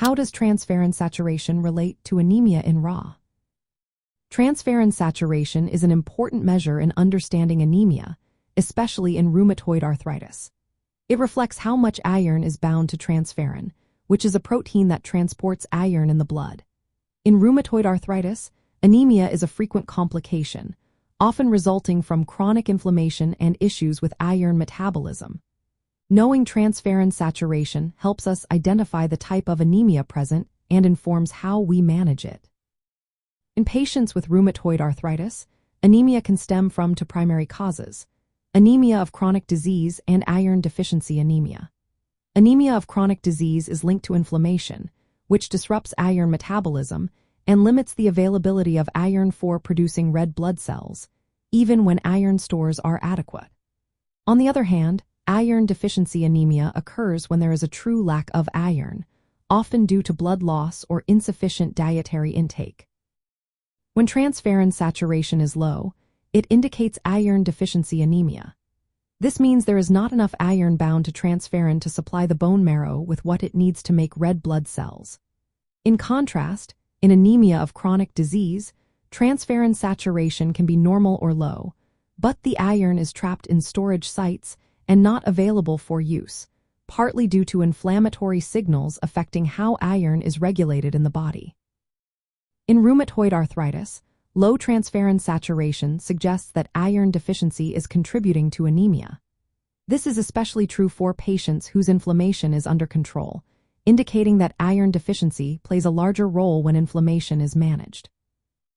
How does transferrin saturation relate to anemia in RA? Transferrin saturation is an important measure in understanding anemia, especially in rheumatoid arthritis. It reflects how much iron is bound to transferrin, which is a protein that transports iron in the blood. In rheumatoid arthritis, anemia is a frequent complication, often resulting from chronic inflammation and issues with iron metabolism. Knowing transferrin saturation helps us identify the type of anemia present and informs how we manage it. In patients with rheumatoid arthritis, anemia can stem from two primary causes: anemia of chronic disease and iron deficiency anemia. Anemia of chronic disease is linked to inflammation, which disrupts iron metabolism and limits the availability of iron for producing red blood cells, even when iron stores are adequate. On the other hand, iron deficiency anemia occurs when there is a true lack of iron, often due to blood loss or insufficient dietary intake. When transferrin saturation is low, it indicates iron deficiency anemia. This means there is not enough iron bound to transferrin to supply the bone marrow with what it needs to make red blood cells. In contrast, in anemia of chronic disease, transferrin saturation can be normal or low, but the iron is trapped in storage sites and not available for use, partly due to inflammatory signals affecting how iron is regulated in the body. In rheumatoid arthritis, low transferrin saturation suggests that iron deficiency is contributing to anemia. This is especially true for patients whose inflammation is under control, indicating that iron deficiency plays a larger role when inflammation is managed.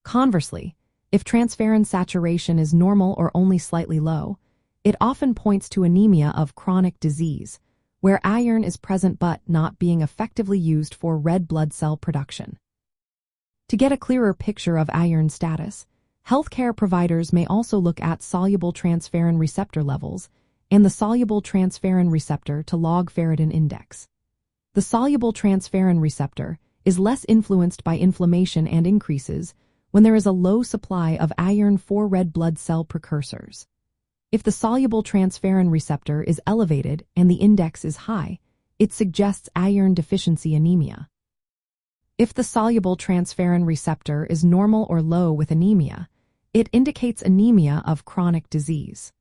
Conversely, if transferrin saturation is normal or only slightly low, it often points to anemia of chronic disease, where iron is present but not being effectively used for red blood cell production. To get a clearer picture of iron status, healthcare providers may also look at soluble transferrin receptor levels and the soluble transferrin receptor to log ferritin index. The soluble transferrin receptor is less influenced by inflammation and increases when there is a low supply of iron for red blood cell precursors. If the soluble transferrin receptor is elevated and the index is high, it suggests iron deficiency anemia. If the soluble transferrin receptor is normal or low with anemia, it indicates anemia of chronic disease.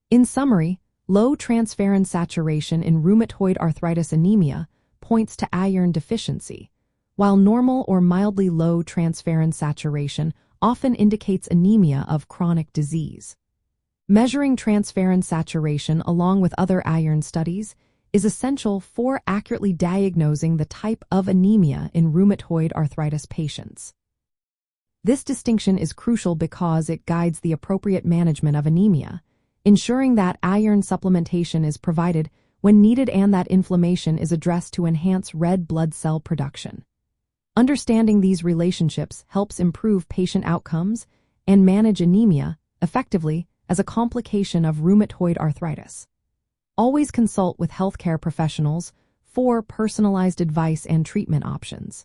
In summary, low transferrin saturation in rheumatoid arthritis anemia points to iron deficiency, while normal or mildly low transferrin saturation often indicates anemia of chronic disease. Measuring transferrin saturation along with other iron studies is essential for accurately diagnosing the type of anemia in rheumatoid arthritis patients. This distinction is crucial because it guides the appropriate management of anemia, ensuring that iron supplementation is provided when needed and that inflammation is addressed to enhance red blood cell production. Understanding these relationships helps improve patient outcomes and manage anemia effectively as a complication of rheumatoid arthritis. Always consult with healthcare professionals for personalized advice and treatment options.